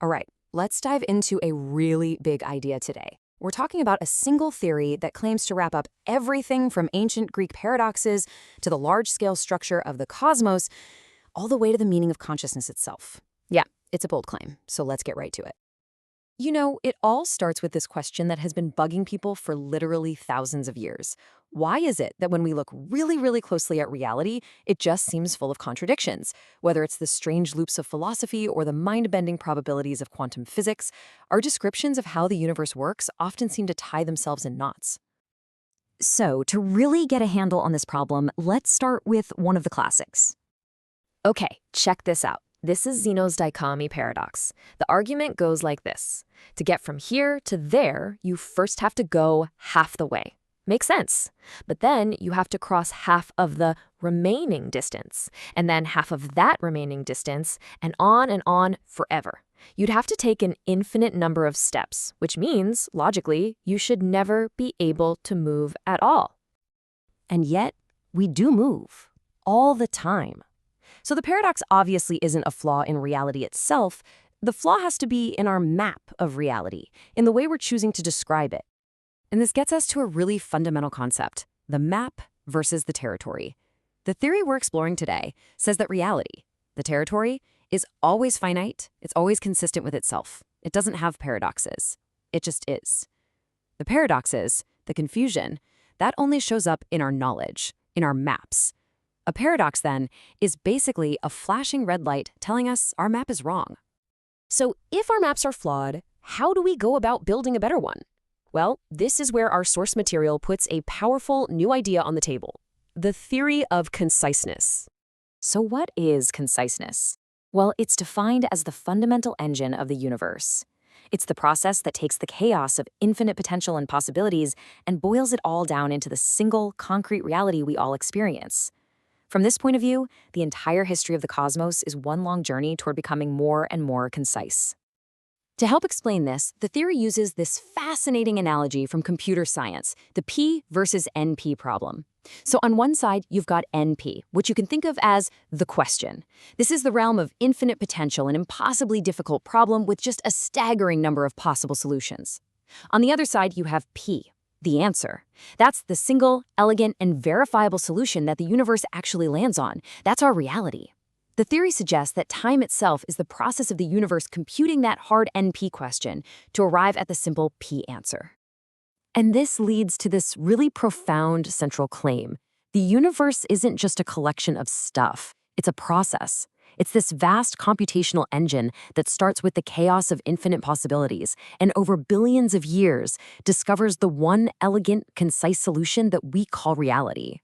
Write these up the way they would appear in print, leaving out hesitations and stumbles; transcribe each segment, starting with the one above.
All right, let's dive into a really big idea today. We're talking about a single theory that claims to wrap up everything from ancient Greek paradoxes to the large-scale structure of the cosmos, all the way to the meaning of consciousness itself. Yeah, it's a bold claim, so let's get right to it. You know, it all starts with this question that has been bugging people for literally thousands of years. Why is it that when we look really, really closely at reality, it just seems full of contradictions? Whether it's the strange loops of philosophy or the mind-bending probabilities of quantum physics, our descriptions of how the universe works often seem to tie themselves in knots. So, to really get a handle on this problem, let's start with one of the classics. Okay, check this out. This is Zeno's dichotomy paradox. The argument goes like this. To get from here to there, you first have to go half the way. Makes sense. But then you have to cross half of the remaining distance, and then half of that remaining distance, and on forever. You'd have to take an infinite number of steps, which means, logically, you should never be able to move at all. And yet, we do move. All the time. So the paradox obviously isn't a flaw in reality itself. The flaw has to be in our map of reality, in the way we're choosing to describe it. And this gets us to a really fundamental concept, the map versus the territory. The theory we're exploring today says that reality, the territory, is always finite, it's always consistent with itself. It doesn't have paradoxes. It just is. The paradoxes, the confusion, that only shows up in our knowledge, in our maps. A paradox, then, is basically a flashing red light telling us our map is wrong. So if our maps are flawed, how do we go about building a better one? Well, this is where our source material puts a powerful new idea on the table, the theory of conciseness. So what is conciseness? Well, it's defined as the fundamental engine of the universe. It's the process that takes the chaos of infinite potential and possibilities and boils it all down into the single, concrete reality we all experience. From this point of view, the entire history of the cosmos is one long journey toward becoming more and more concise. To help explain this, the theory uses this fascinating analogy from computer science, the P versus NP problem. So on one side, you've got NP, which you can think of as the question. This is the realm of infinite potential, an impossibly difficult problem with just a staggering number of possible solutions. On the other side, you have P, the answer. That's the single, elegant, and verifiable solution that the universe actually lands on. That's our reality. The theory suggests that time itself is the process of the universe computing that hard NP question to arrive at the simple P answer. And this leads to this really profound central claim. The universe isn't just a collection of stuff. It's a process. It's this vast computational engine that starts with the chaos of infinite possibilities and over billions of years discovers the one elegant, concise solution that we call reality.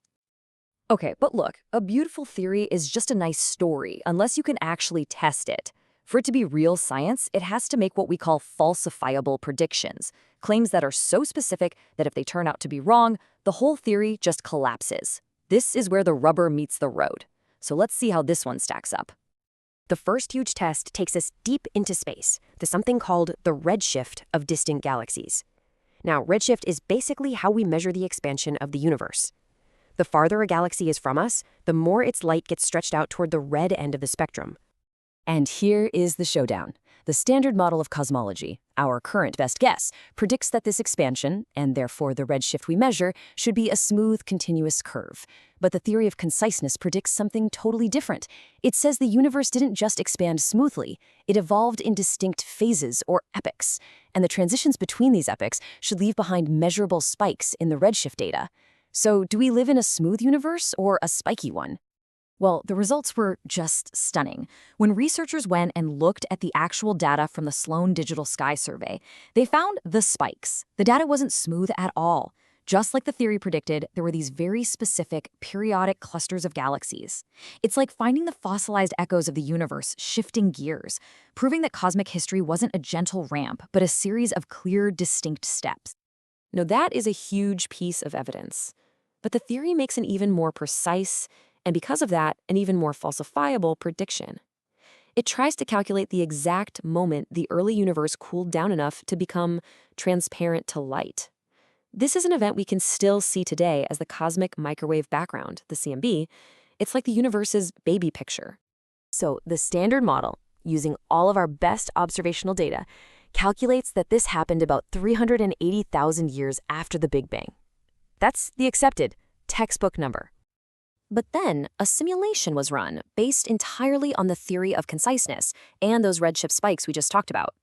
Okay, but look, a beautiful theory is just a nice story unless you can actually test it. For it to be real science, it has to make what we call falsifiable predictions, claims that are so specific that if they turn out to be wrong, the whole theory just collapses. This is where the rubber meets the road. So let's see how this one stacks up. The first huge test takes us deep into space, to something called the redshift of distant galaxies. Now, redshift is basically how we measure the expansion of the universe. The farther a galaxy is from us, the more its light gets stretched out toward the red end of the spectrum. And here is the showdown. The standard model of cosmology, our current best guess, predicts that this expansion, and therefore the redshift we measure, should be a smooth, continuous curve. But the theory of conciseness predicts something totally different. It says the universe didn't just expand smoothly, it evolved in distinct phases or epochs. And the transitions between these epochs should leave behind measurable spikes in the redshift data. So do we live in a smooth universe or a spiky one? Well, the results were just stunning. When researchers went and looked at the actual data from the Sloan Digital Sky Survey, they found the spikes. The data wasn't smooth at all. Just like the theory predicted, there were these very specific, periodic clusters of galaxies. It's like finding the fossilized echoes of the universe shifting gears, proving that cosmic history wasn't a gentle ramp, but a series of clear, distinct steps. Now, that is a huge piece of evidence. But the theory makes an even more precise, and because of that, an even more falsifiable prediction. It tries to calculate the exact moment the early universe cooled down enough to become transparent to light. This is an event we can still see today as the cosmic microwave background, the CMB. It's like the universe's baby picture. So the standard model, using all of our best observational data, calculates that this happened about 380,000 years after the Big Bang. That's the accepted textbook number. But then, a simulation was run based entirely on the theory of conciseness and those redshift spikes we just talked about.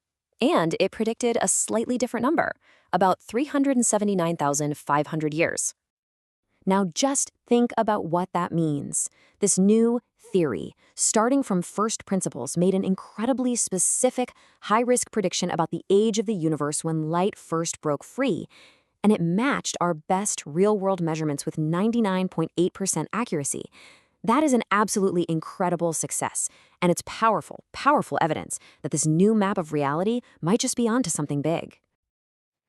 And it predicted a slightly different number, about 379,500 years. Now just think about what that means. This new theory, starting from first principles, made an incredibly specific, high-risk prediction about the age of the universe when light first broke free, and it matched our best real-world measurements with 99.8% accuracy. That is an absolutely incredible success, and it's powerful, powerful evidence that this new map of reality might just be onto something big.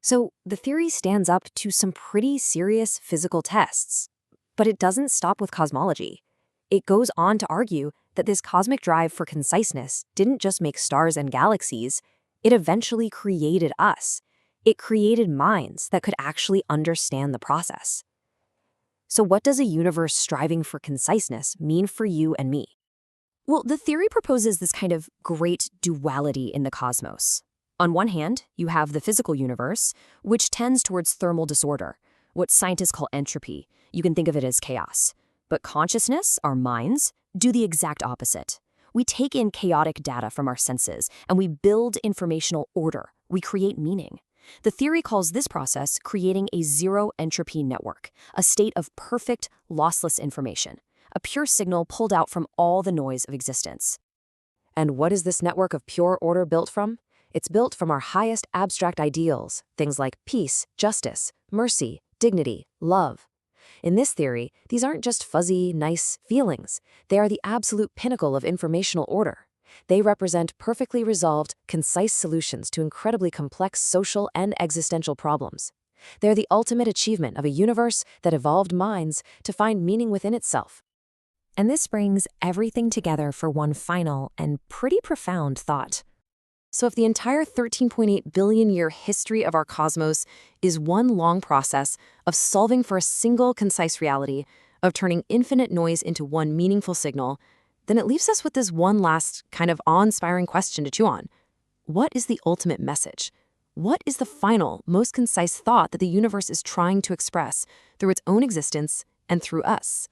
So the theory stands up to some pretty serious physical tests. But it doesn't stop with cosmology. It goes on to argue that this cosmic drive for conciseness didn't just make stars and galaxies, it eventually created us. It created minds that could actually understand the process. So what does a universe striving for conciseness mean for you and me? Well, the theory proposes this kind of great duality in the cosmos. On one hand, you have the physical universe, which tends towards thermal disorder, what scientists call entropy. You can think of it as chaos. But consciousness, our minds, do the exact opposite. We take in chaotic data from our senses, and we build informational order. We create meaning. The theory calls this process creating a zero-entropy network, a state of perfect, lossless information, a pure signal pulled out from all the noise of existence. And what is this network of pure order built from? It's built from our highest abstract ideals, things like peace, justice, mercy, dignity, love. In this theory, these aren't just fuzzy, nice feelings. They are the absolute pinnacle of informational order. They represent perfectly resolved, concise solutions to incredibly complex social and existential problems. They're the ultimate achievement of a universe that evolved minds to find meaning within itself. And this brings everything together for one final and pretty profound thought. So if the entire 13.8 billion year history of our cosmos is one long process of solving for a single concise reality, of turning infinite noise into one meaningful signal, then it leaves us with this one last kind of awe-inspiring question to chew on. What is the ultimate message? What is the final, most concise thought that the universe is trying to express through its own existence and through us?